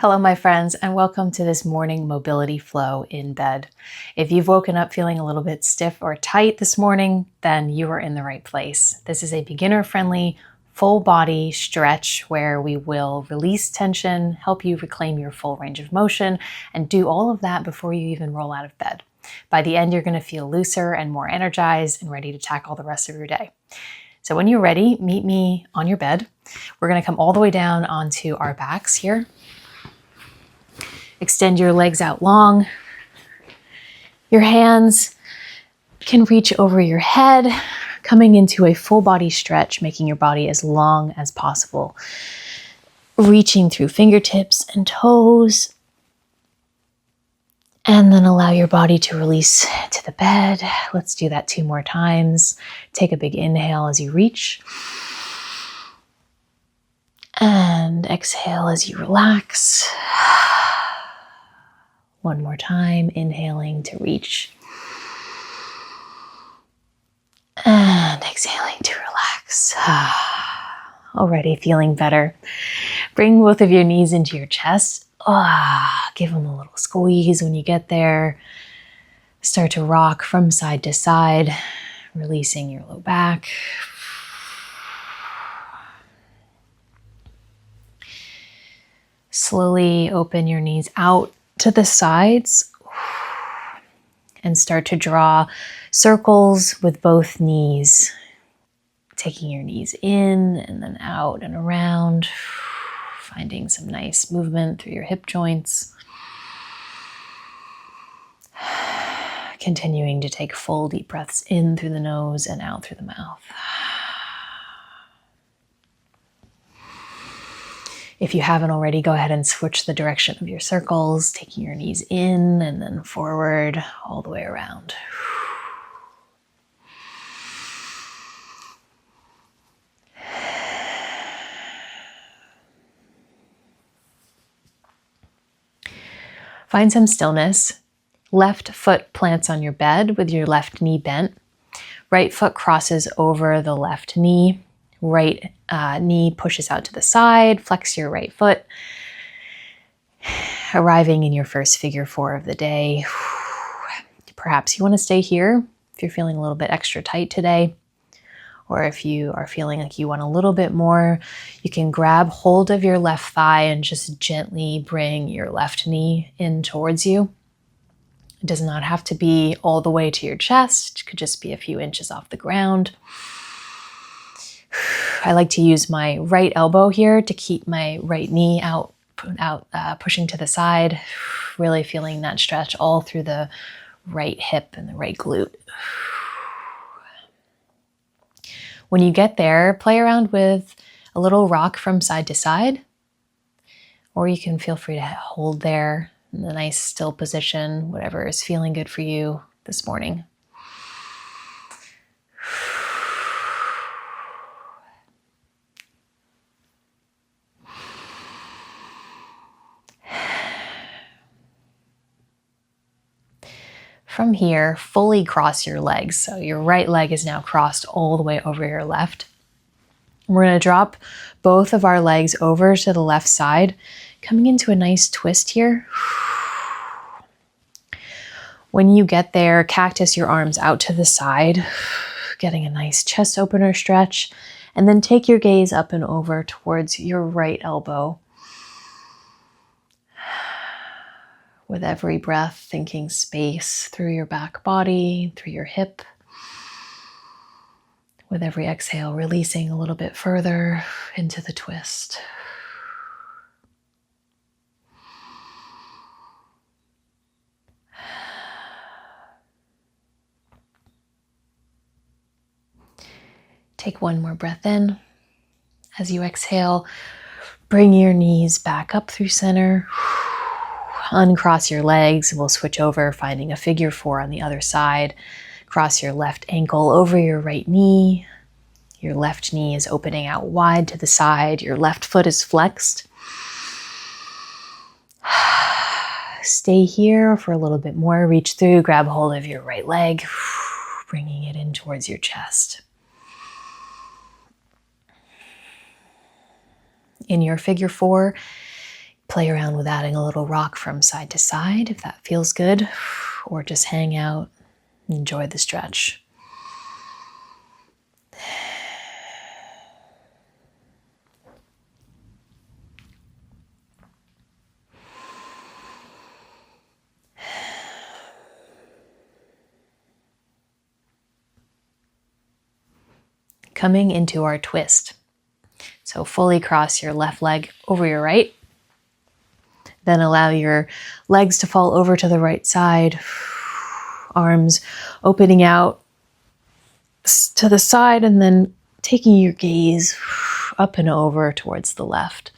Hello, my friends, and welcome to this morning mobility flow in bed. If you've woken up feeling a little bit stiff or tight this morning, then you are in the right place. This is a beginner-friendly, full body stretch where we will release tension, help you reclaim your full range of motion, and do all of that before you even roll out of bed. By the end, you're going to feel looser and more energized and ready to tackle the rest of your day. So when you're ready, meet me on your bed. We're going to come all the way down onto our backs here. Extend your legs out long. Your hands can reach over your head, coming into a full body stretch, making your body as long as possible. Reaching through fingertips and toes. And then allow your body to release to the bed. Let's do that 2 more times. Take a big inhale as you reach. And exhale as you relax. 1 more time, inhaling to reach. And exhaling to relax. Already feeling better. Bring both of your knees into your chest. Give them a little squeeze when you get there. Start to rock from side to side, releasing your low back. Slowly open your knees out to the sides and start to draw circles with both knees. Taking your knees in and then out and around, finding some nice movement through your hip joints. Continuing to take full deep breaths in through the nose and out through the mouth. If you haven't already, go ahead and switch the direction of your circles, taking your knees in and then forward all the way around. Find some stillness. Left foot plants on your bed with your left knee bent. Right foot crosses over the left knee. Right knee pushes out to the side. Flex your right foot. Arriving in your first figure 4 of the day. Perhaps you want to stay here if you're feeling a little bit extra tight today. Or if you are feeling like you want a little bit more, you can grab hold of your left thigh and just gently bring your left knee in towards you. It does not have to be all the way to your chest. It could just be a few inches off the ground. I like to use my right elbow here to keep my right knee out, pushing to the side. Really feeling that stretch all through the right hip and the right glute. When you get there, play around with a little rock from side to side, or you can feel free to hold there in a nice still position, whatever is feeling good for you this morning. From here, fully cross your legs. So your right leg is now crossed all the way over your left. We're going to drop both of our legs over to the left side, coming into a nice twist here. When you get there, cactus your arms out to the side, getting a nice chest opener stretch, and then take your gaze up and over towards your right elbow. With every breath, thinking space through your back body, through your hip. With every exhale, releasing a little bit further into the twist. Take 1 more breath in. As you exhale, bring your knees back up through center. Uncross your legs. We'll switch over, finding a figure 4 on the other side. Cross your left ankle over your right knee. Your left knee is opening out wide to the side. Your left foot is flexed. Stay here for a little bit more. Reach through, grab hold of your right leg, bringing it in towards your chest. In your figure 4, play around with adding a little rock from side to side if that feels good, or just hang out, enjoy the stretch. Coming into our twist. So fully cross your left leg over your right. Then allow your legs to fall over to the right side. Arms opening out to the side and then taking your gaze up and over towards the left.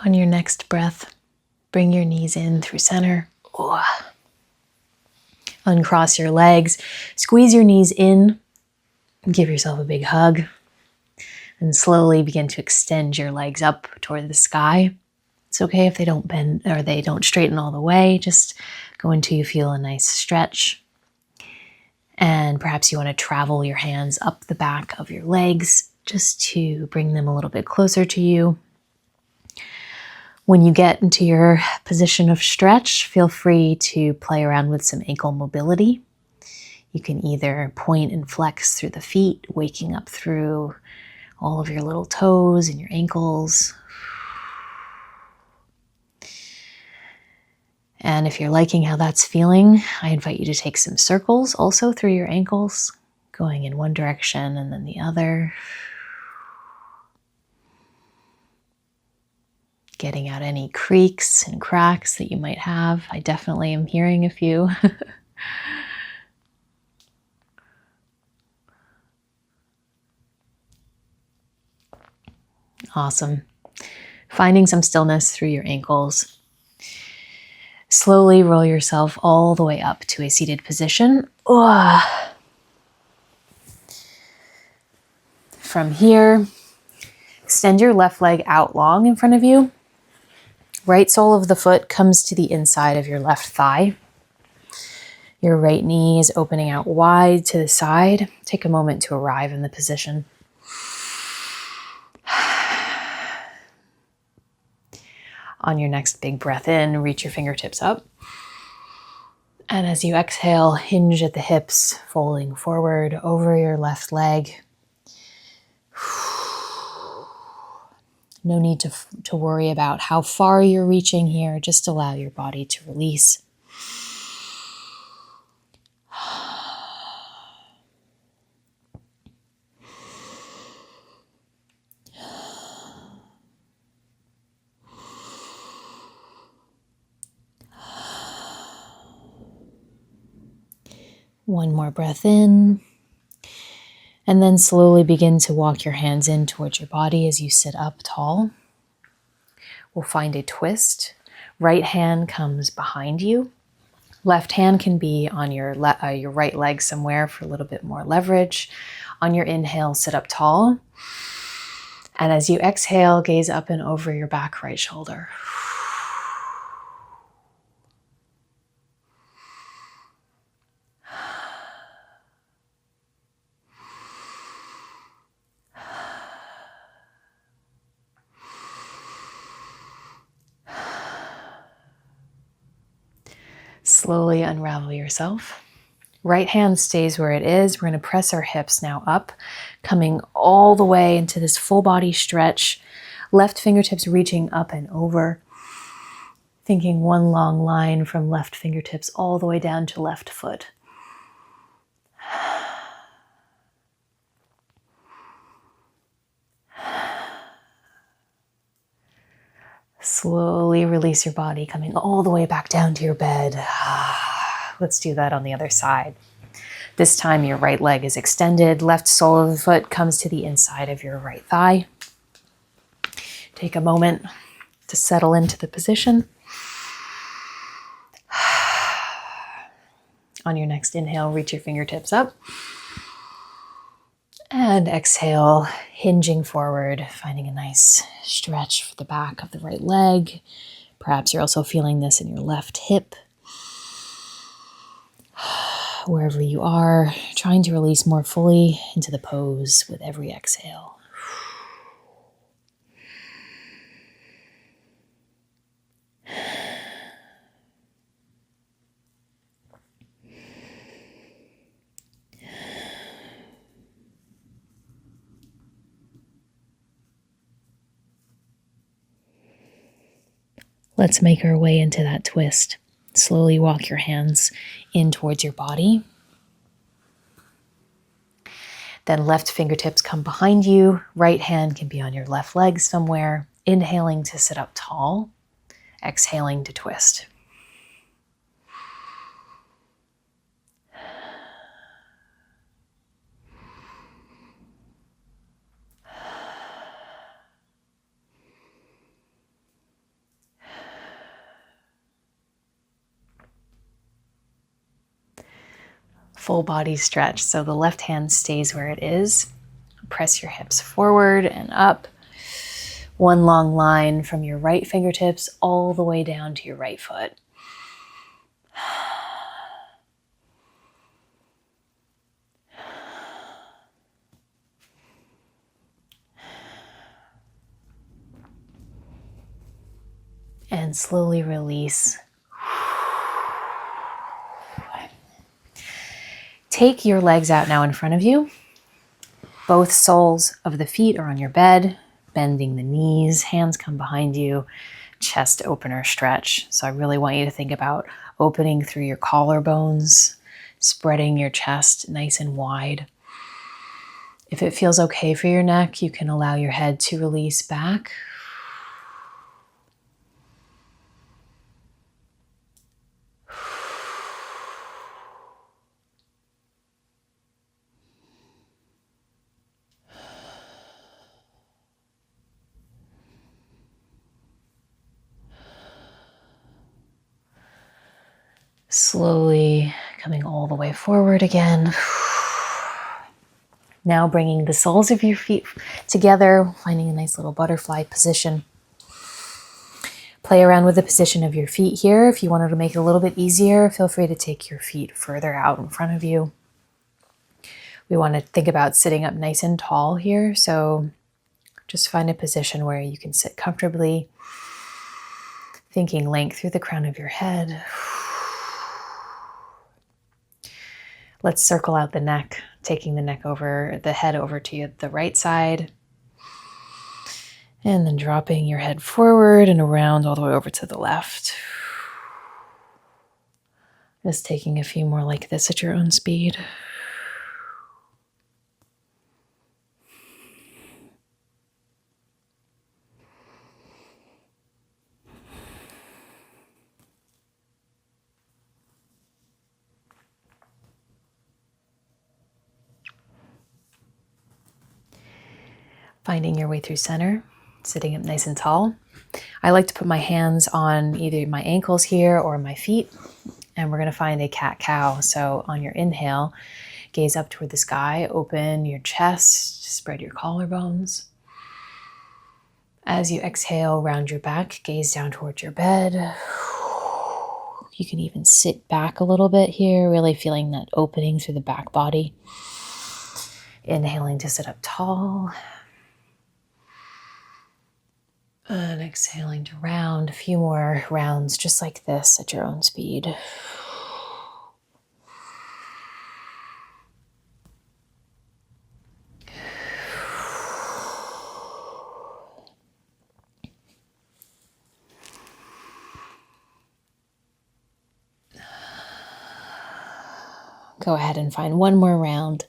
On your next breath, bring your knees in through center. Uncross your legs, squeeze your knees in, give yourself a big hug, and slowly begin to extend your legs up toward the sky. It's okay if they don't bend or they don't straighten all the way, just go until you feel a nice stretch. And perhaps you want to travel your hands up the back of your legs just to bring them a little bit closer to you. When you get into your position of stretch, feel free to play around with some ankle mobility. You can either point and flex through the feet, waking up through all of your little toes and your ankles. And if you're liking how that's feeling, I invite you to take some circles also through your ankles, going in one direction and then the other. Getting out any creaks and cracks that you might have. I definitely am hearing a few. Awesome. Finding some stillness through your ankles. Slowly roll yourself all the way up to a seated position. From here, extend your left leg out long in front of you. Right sole of the foot comes to the inside of your left thigh. Your right knee is opening out wide to the side. Take a moment to arrive in the position. On your next big breath in, reach your fingertips up. And as you exhale, hinge at the hips, folding forward over your left leg. No need to worry about how far you're reaching here. Just allow your body to release. One more breath in. And then slowly begin to walk your hands in towards your body as you sit up tall. We'll find a twist. Right hand comes behind you. Left hand can be on your right leg somewhere for a little bit more leverage. On your inhale, sit up tall. And as you exhale, gaze up and over your back right shoulder. Slowly unravel yourself. Right hand stays where it is. We're going to press our hips now up, coming all the way into this full body stretch. Left fingertips reaching up and over. Thinking one long line from left fingertips all the way down to left foot. Slowly release your body, coming all the way back down to your bed. Let's do that on the other side. This time your right leg is extended. Left sole of the foot comes to the inside of your right thigh. Take a moment to settle into the position. On your next inhale, reach your fingertips up. And exhale, hinging forward, finding a nice stretch for the back of the right leg. Perhaps you're also feeling this in your left hip. Wherever you are, trying to release more fully into the pose with every exhale. Let's make our way into that twist. Slowly walk your hands in towards your body. Then left fingertips come behind you. Right hand can be on your left leg somewhere. Inhaling to sit up tall. Exhaling to twist. Full body stretch. So the left hand stays where it is. Press your hips forward and up. One long line from your right fingertips all the way down to your right foot. And slowly release. Take your legs out now in front of you. Both soles of the feet are on your bed, bending the knees, hands come behind you, chest opener stretch. So I really want you to think about opening through your collarbones, spreading your chest nice and wide. If it feels okay for your neck, you can allow your head to release back. Slowly coming all the way forward again. Now bringing the soles of your feet together, finding a nice little butterfly position. Play around with the position of your feet here. If you wanted to make it a little bit easier, feel free to take your feet further out in front of you. We want to think about sitting up nice and tall here. So just find a position where you can sit comfortably, thinking length through the crown of your head. Let's circle out the neck, taking the neck over, the head over to the right side. And then dropping your head forward and around all the way over to the left. Just taking a few more like this at your own speed. Finding your way through center, sitting up nice and tall. I like to put my hands on either my ankles here or my feet, and we're going to find a cat-cow. So on your inhale, gaze up toward the sky, open your chest, spread your collarbones. As you exhale, round your back, gaze down towards your bed. You can even sit back a little bit here, really feeling that opening through the back body. Inhaling to sit up tall. And exhaling to round, a few more rounds just like this at your own speed. Go ahead and find one more round.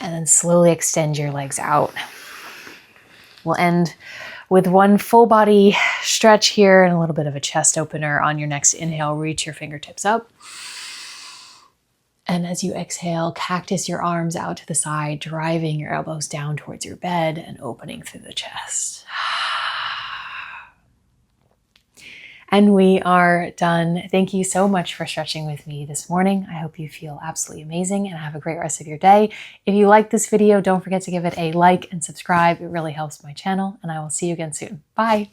And then slowly extend your legs out. We'll end with one full body stretch here and a little bit of a chest opener. On your next inhale, reach your fingertips up. And as you exhale, cactus your arms out to the side, driving your elbows down towards your bed and opening through the chest. And we are done. Thank you so much for stretching with me this morning. I hope you feel absolutely amazing and have a great rest of your day. If you like this video, don't forget to give it a like and subscribe. It really helps my channel, and I will see you again soon. Bye.